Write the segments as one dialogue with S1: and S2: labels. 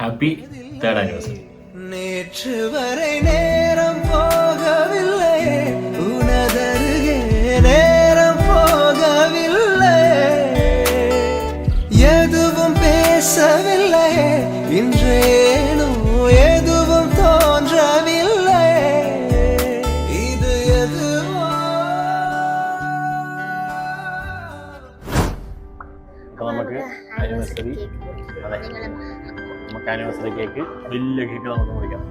S1: Happy 3rd anniversary.
S2: நேற்று வரை நேரம் போகவில்லை உனதருகே நேரம் போகவில்லை எதுவும் பேசவில்லை இன்றேனோ எதுவும் தோன்றவில்லை இது எதுவோ.
S1: അപ്പോൾ നമുക്ക് ആനിവേഴ്സറി, അതെ നമുക്ക് ആനിവേഴ്സറി കേക്ക്, വലിയ കേക്ക് നമുക്ക് മുറിക്കാം.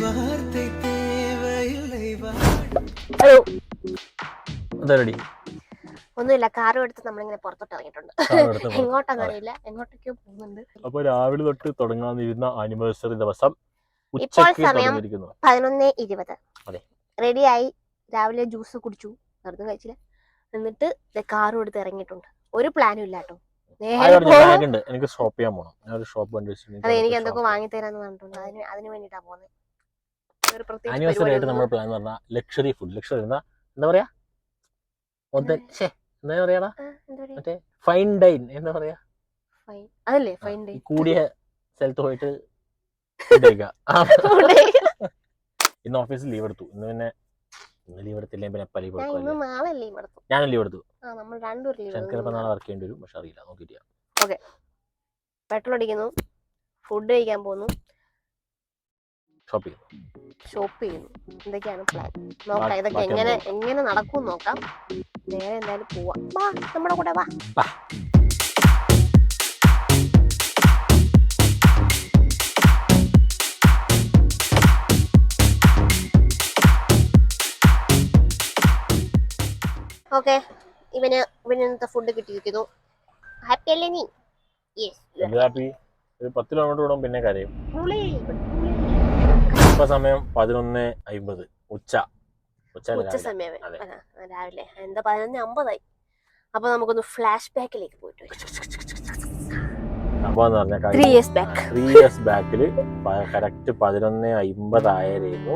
S2: வார்த்தை தேவையில்லை.
S3: ഹലോ,
S1: എന്താ റെഡി?
S3: ഒന്നുമില്ല, കാറും എടുത്ത് നമ്മളിങ്ങനെ പുറത്തോട്ട് ഇറങ്ങിയിട്ടുണ്ട്. എങ്ങോട്ടാന്ന് അറിയില്ല, എങ്ങോട്ടൊക്കെയോ പോകുന്നുണ്ട്.
S1: അപ്പോൾ രാവിലെ തൊട്ട് തുടങ്ങാനിരുന്ന ആനിവേഴ്സറി ദിവസം
S3: ഇപ്പോൾ സമയം 11:20.
S1: അതെ,
S3: റെഡിയായി, രാവിലെ ജ്യൂസ് കുടിച്ചു, വെറുതെ കഴിച്ചില്ല. എന്നിട്ട് കാറും എടുത്ത് ഇറങ്ങിയിട്ടുണ്ട്. ഒരു പ്ലാനും ഇല്ല കേട്ടോ.
S1: എനിക്ക് ഷോപ്പ് ചെയ്യാൻ പോകണം. ഞാൻ ഒരു ഷോപ്പ് കണ്ടുവച്ചിട്ടുണ്ട്.
S3: അതെ, എനിക്ക് എന്തൊക്കെ വാങ്ങിത്തരാന്ന് പറഞ്ഞിട്ടുണ്ട്. അതിന് വേണ്ടിട്ടാ പോകുന്നത്.
S1: ആനിവേഴ്സറി ആയിട്ട് നമ്മുടെ പ്ലാൻ എന്ന് പറഞ്ഞാൽ ലക്ഷറി ഫുഡ്. ലക്ഷറി എന്താ പറയാ, എന്താ പറയാടാ, മറ്റേ ഫൈൻ ഡൈൻ എന്താ പറയാ,
S3: അതല്ലേ ഫൈൻ ഡൈൻ.
S1: കൂടിയ സ്ഥലത്ത് പോയിട്ട് ഇന്ന് ഓഫീസിൽ ലീവ് എടുത്തു. ഇന്ന് ലീവ് എടുത്തില്ലേ പിന്നെ എപ്പോൾ ലീവ് എടുക്കും? ഞാനും ലീവ് എടുത്തു. എനിക്കിപ്പോ നാളെ വർക്ക് ചെയ്യേണ്ടി വരും, പക്ഷെ അറിയില്ല, നോക്കിയിട്ട്.
S3: ഓക്കെ, പെട്രോൾ അടിക്കുന്നു, ഫുഡ് കഴിക്കാൻ പോകുന്നു, ഷോപ്പ് ചെയ്യുന്നു. എന്തൊക്കെയാണ് പ്ലാൻ നോക്കാം. ഇതൊക്കെ എങ്ങനെ നടക്കും നോക്കാം. നേരെ എന്തായാലും പോവാം. വാ, നമ്മുടെ കൂടെ വാ. ഓക്കെ, ഇവനത്തെ ഫുഡ് കിട്ടിയിരിക്കുന്നു. ഹാപ്പി അല്ലേ നീ?
S1: ഹാപ്പി. 10 കിലോമീറ്റർ വിടും പിന്നെ കരയും. ഇപ്പൊ സമയം 11:50 ഉച്ച
S3: സമയം രാവിലെ. എന്താ 11:50 അപ്പൊ നമുക്കൊന്ന് ഫ്ലാഷ് ബാക്കിലേക്ക് പോയിട്ട്
S1: സംഭവം എന്ന് പറഞ്ഞാൽ
S3: 3 years
S1: ബാക്കില് കറക്റ്റ് 11:50 ആയിരുന്നു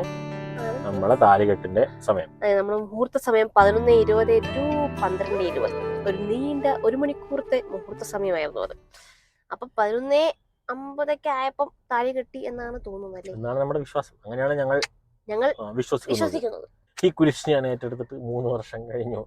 S1: നമ്മളെ താലികെട്ടിന്റെ സമയം.
S3: നമ്മുടെ മുഹൂർത്ത സമയം 11:20 to 12:20. ഒരു നീണ്ട 1 മണിക്കൂറത്തെ മുഹൂർത്ത സമയമായിരുന്നു അത്. അപ്പൊ 11:50 ആയപ്പം താലി കെട്ടി എന്നാണ് തോന്നുന്നത്,
S1: എന്നാണ് നമ്മുടെ വിശ്വാസം. അങ്ങനെയാണ് ഞങ്ങൾ വിശ്വസിക്കുന്നത്. ഈ കുരിശ് ഞാൻ ഏറ്റെടുത്തിട്ട് 3 വർഷം കഴിഞ്ഞു.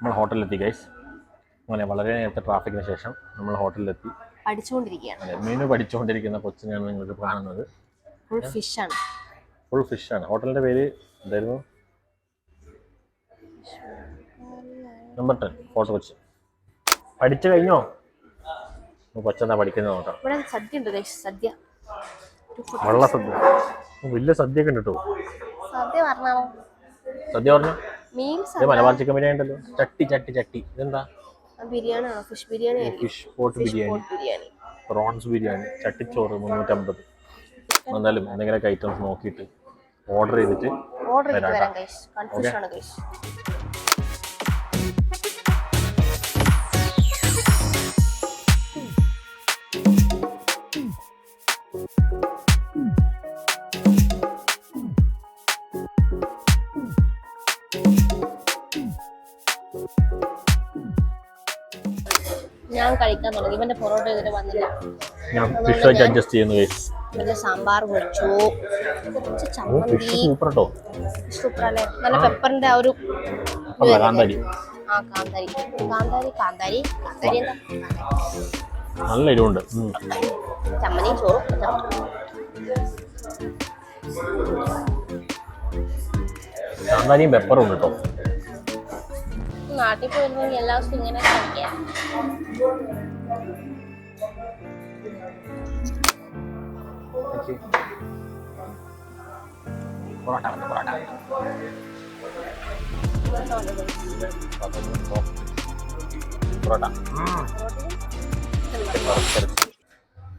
S1: നമ്മൾ ഹോട്ടലിലെത്തി ഗൈസ്. അങ്ങനെ വളരെ നേരത്തെ ട്രാഫിക്കിന് ശേഷം നമ്മൾ ഹോട്ടലിലെത്തി. മെനു പഠിച്ചുകൊണ്ടിരിക്കുന്ന കൊച്ചിനെയാണ് നിങ്ങൾക്ക് കാണുന്നത്. ഫുൾ ഫിഷ് ആണ്. ഹോട്ടലിന്റെ പേര് എന്തായിരുന്നു? Number 10 fort Kochi. പഠിച്ചു കഴിഞ്ഞോ? കൊച്ചെന്താ പഠിക്കുന്നത് നോക്കാം. വെള്ള സദ്യ, വലിയ സദ്യ ഒക്കെ ഉണ്ട് കേട്ടോ. സദ്യ പറഞ്ഞോ? മലബാർ ചിക്കൻ ബിരിയാണി ഉണ്ടല്ലോ. ചട്ടി ഇതെന്താ? Fish pot biryani, prawns biryani, ചട്ടിച്ചോറ് 350. എന്നാലും എന്തെങ്കിലുമൊക്കെ ഐറ്റംസ് നോക്കിയിട്ട് ഓർഡർ ചെയ്തിട്ട് വരാം.
S3: ഞാൻ കഴിക്കാൻ തുടങ്ങി. ഇവന്റെ പൊറോട്ട ഇതിന് വന്നില്ല.
S1: ഞാൻ ഫിഷ് ആയിട്ട് അഡ്ജസ്റ്റ് ചെയ്യുന്നു ഗയ്സ്.
S3: ഇതിൽ സാമ്പാർ വെച്ചു,
S1: ഫിഷ് സൂപ്പർ ട്ടോ.
S3: സൂപ്പർ അല്ലേ? നല്ല പെപ്പറിന്റെ ആ ഒരു
S1: കാന്താരി.
S3: കാന്താരി
S1: നല്ല എരിവുണ്ട്.
S3: ചമ്മന്തി ചോറും
S1: കാന്താരിയും പെപ്പറും ഉണ്ട് കേട്ടോ.
S3: നാട്ടിൽ പോയിരുന്നെങ്കിൽ എല്ലാ ദിവസവും ഇങ്ങനെ കഴിക്കാം.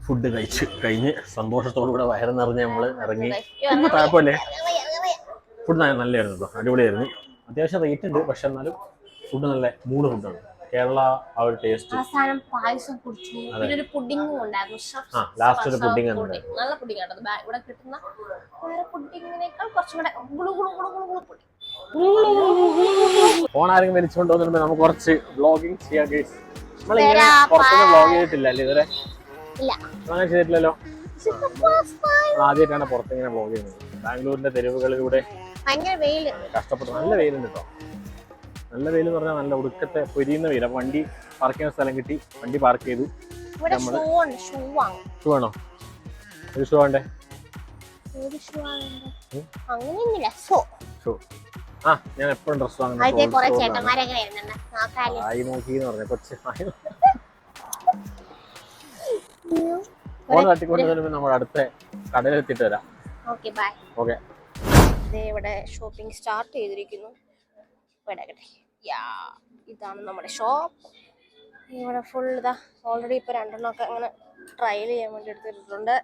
S1: ഫുഡ് കഴിഞ്ഞ് സന്തോഷത്തോടുകൂടെ വയറ് നിറഞ്ഞ് നമ്മൾ ഇറങ്ങി. കുഴപ്പമില്ലേ, ഫുഡ് നല്ലതായിരുന്നു കേട്ടോ, അടിപൊളിയായിരുന്നു. അത്യാവശ്യം റേറ്റ് ഉണ്ട്, പക്ഷെ എന്നാലും ഫുഡ് നല്ല മൂന്ന് ഫുഡാണ്. കേരള ആ ഒരു ടേസ്റ്റ്.
S3: അവസാനം പായസം കുടിച്ചു, പിന്നെ ഒരു പുഡിങ്ങും ഉണ്ടായിരുന്നു.
S1: ലാസ്റ്റ് ഒരു പുഡിംഗ്
S3: നല്ല പുഡിംഗ് ആണ് ഇവിടെ കിട്ടുന്ന വേറെ പുഡിങ്ങിനേക്കാൾ കുറച്ചും കൂടെ ഗുളു ഗുളു ഗുളു ഗുളു ഗുളു പുഡിംഗ്.
S1: ഫോൺ ആരെങ്കിലും വലിച്ചുകൊണ്ട് വന്നിട്ട് നമുക്ക് കുറച്ച് വ്ളോഗിങ് ചെയ്യാം ഗൈസ്. നമ്മളിങ്ങനെ പുറത്തൊന്നും വ്ളോഗ് ചെയ്തിട്ടില്ല അല്ലേ ഇതുവരെ? അങ്ങനെ ചെയ്തിട്ടില്ലല്ലോ. ആദ്യമായിട്ടാണ് പുറത്തിങ്ങനെ വ്ളോഗ് ചെയ്യുന്നത്. ബാംഗ്ലൂരിന്റെ തെരുവുകളിലൂടെ
S3: ഭയങ്കര വെയില്,
S1: കഷ്ടപ്പെട്ടു. നല്ല വെയിലുണ്ട് കേട്ടോ. നല്ല വെയിൽ എന്ന് പറഞ്ഞാൽ നല്ല ഒടുക്കത്തെ പൊരിയുന്ന വെയിൽ. അപ്പൊ വണ്ടി പാർക്ക് ചെയ്യുന്ന സ്ഥലം കിട്ടി, വണ്ടി പാർക്ക് ചെയ്തു. ഷൂ ആണോ? ഒരു ഷൂ വേണ്ടേ? ഷൂ ഞാൻ എപ്പോഴും ഡ്രസ് വാങ്ങുന്നത് ആയി നോക്കി എന്ന് പറഞ്ഞ കൊച്ചു ഫോൺ തട്ടിക്കൊണ്ട് വരുമ്പോൾ നമ്മൾ അടുത്ത കടയിലെത്തിയിട്ട് വരാം. ഓക്കെ.
S3: ഇവിടെ ഷോപ്പിംഗ് സ്റ്റാർട്ട് ചെയ്തിരിക്കുന്നു. ഇതാണ് നമ്മുടെ ഷോപ്പ്. ഇവിടെ ഫുൾ ഇതാ ഓൾറെഡി ഇപ്പൊ 2 എണ്ണമൊക്കെ അങ്ങനെ ട്രയൽ ചെയ്യാൻ വേണ്ടി എടുത്തിട്ടുണ്ട്.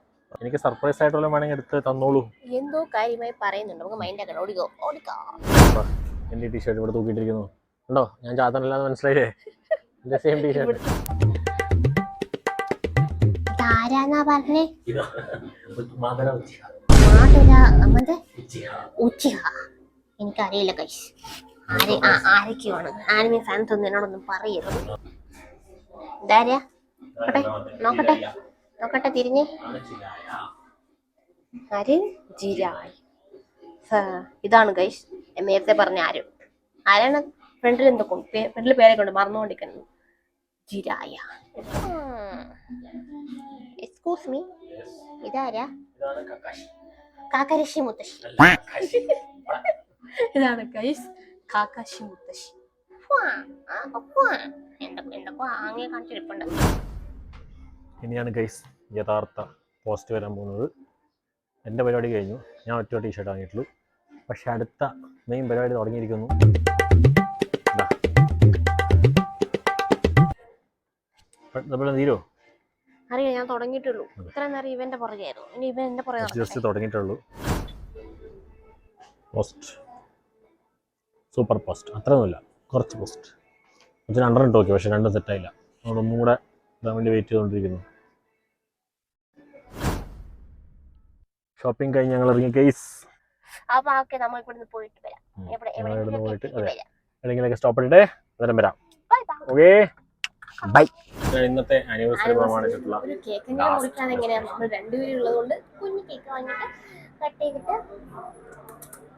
S1: എനിക്ക് സർപ്രൈസ് ആയിട്ടുള്ള വേണമെങ്കിൽ എടുത്ത് തന്നോളൂ.
S3: എന്തോ കാര്യമായി പറയുന്നുണ്ട്, നമുക്ക് മൈൻഡ് ആക്കണം. ഓടിക്കോ.
S1: എന്റെ ടീഷർട്ട് ഇവിടെ തൂക്കിയിട്ടിരിക്കുന്നു ഉണ്ടോ? ഞാൻ ചാത്തനല്ലാന്ന് മനസ്സിലായില്ലേ? എന്റെ സെയിം ടീഷർട്ട്.
S3: എനിക്കറിയില്ല ഗൈസ് ആരൊക്കെയാണ്. ആനിമി ഫാൻസ് ഒന്നും എന്നോടൊന്നും പറയരുത്. ഇതാരാ? നോക്കട്ടെ തിരിഞ്ഞ്. ആര്? ജിരായ്. ഇതാണ് ഗൈസ് നേരത്തെ പറഞ്ഞ ആരാണ്? ഫ്രണ്ടിൽ എന്തൊക്കെ ഫ്രണ്ടിൽ പേരൊക്കെ ഉണ്ട്, മറന്നുകൊണ്ടിരിക്കുന്നു. ജിരായ. എക്സ്ക്യൂസ് മീ, ഇതാരാ? കാക്കരശി മുത്തശ്ശി. ഇതാണ് ഗൈസ് കാക്കാശി മുത്തശ്ശി.
S1: ഇനിയാണ് ഗൈസ് യഥാർത്ഥ പോസ്റ്റ് വരാൻ പോകുന്നത്. എൻ്റെ പരിപാടി കഴിഞ്ഞു, ഞാൻ ഒറ്റ ടീഷർട്ട് വാങ്ങിയിട്ടുള്ളൂ. പക്ഷെ അടുത്ത മെയിൻ പരിപാടി തുടങ്ങിയിരിക്കുന്നു. തീരോ?
S3: അറിയാം, ഞാൻ തുടങ്ങിയിട്ടുള്ളൂ. ഇത്ര നേരം ഇവന്റെ പുറകെയായിരുന്നു, ഇനി ഇവൻ എന്റെ പുറകെ
S1: ജസ്റ്റ് തുടങ്ങിയിട്ടുള്ളൂ. പോസ്റ്റ് സൂപ്പർ പോസ്റ്റ് അത്രയൊന്നുമില്ല, കുറച്ച് പോസ്റ്റ് കുറച്ച് 2 നോക്കി, പക്ഷെ 2 സെറ്റായില്ല. അതുകൊണ്ട് ഒന്നും കൂടെ ഇതാൻ വേണ്ടി വെയിറ്റ് ചെയ്തുകൊണ്ടിരിക്കുന്നു. ഷോപ്പിംഗ് കഴിഞ്ഞ് ഞങ്ങൾ ഇറങ്ങി ഗൈസ്.
S3: പോയിട്ട്
S1: അതെ എവിടെയെങ്കിലൊക്കെ സ്റ്റോപ്പ് ഇട്ടിട്ട് അന്നേരം വരാം. Okay bye. ഇന്നത്തെ ആനിവേഴ്സറി പ്രമാണിച്ചിട്ടുള്ള
S3: രണ്ടുപേരുള്ളതുകൊണ്ട് കുഞ്ഞു കേക്ക് വാങ്ങിയിട്ട് കട്ട് ചെയ്തിട്ട്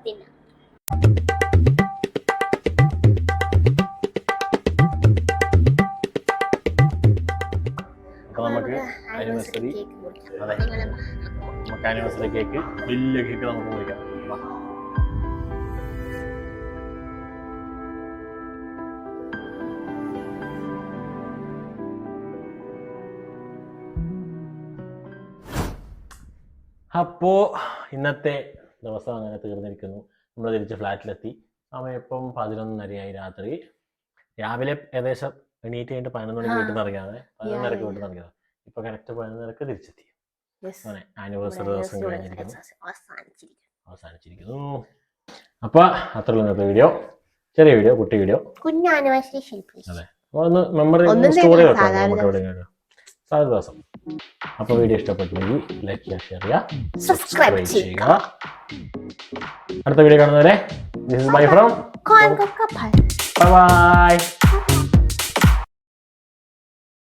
S3: തിന്നാം.
S1: നമുക്ക് ആനിവേഴ്സറി കേക്ക്, വലിയ കേക്ക് നമുക്ക് മുറിക്കാം. അപ്പോൾ ഇന്നത്തെ ദിവസം അങ്ങനെ തീർന്നിരിക്കുന്നു. നമ്മൾ തിരിച്ച് ഫ്ലാറ്റിലെത്തി. സമയം ഇപ്പം 11:30 രാത്രി. രാവിലെ ഏകദേശം എണീറ്റ് കഴിഞ്ഞിട്ട് 11 മണിക്ക് വീട്ടിൽ നിന്ന് ഇറങ്ങിയാണ്. 11:30 വീട്ടിൽ നിന്ന് ഇറങ്ങിയത്. ഇപ്പൊ കറക്റ്റ് 11:30 തിരിച്ചെത്തി. അങ്ങനെ ആനിവേഴ്സറി ദിവസം കഴിഞ്ഞിരിക്കുന്നു, അവസാനിച്ചിരിക്കുന്നു. അപ്പൊ അത്രയുള്ള ഇന്നത്തെ വീഡിയോ, ചെറിയ വീഡിയോ, കുട്ടി വീഡിയോ,
S3: കുഞ്ഞു ആനിവേഴ്സറി.
S1: അതെ, ഒന്ന് മെമ്മറി സ്റ്റോറി വെക്കാം നമുക്ക് എവിടെയെങ്കിലും സാധന ദിവസം. അപ്പോൾ വീഡിയോ ഇഷ്ടപ്പെട്ടെങ്കിൽ ലൈക്ക് ചെയ്യുക, ഷെയർ ചെയ്യുക, സബ്സ്ക്രൈബ് ചെയ്യുക. അടുത്ത വീഡിയോ കാണുന്നവരെ this is bye from.
S3: Bye bye.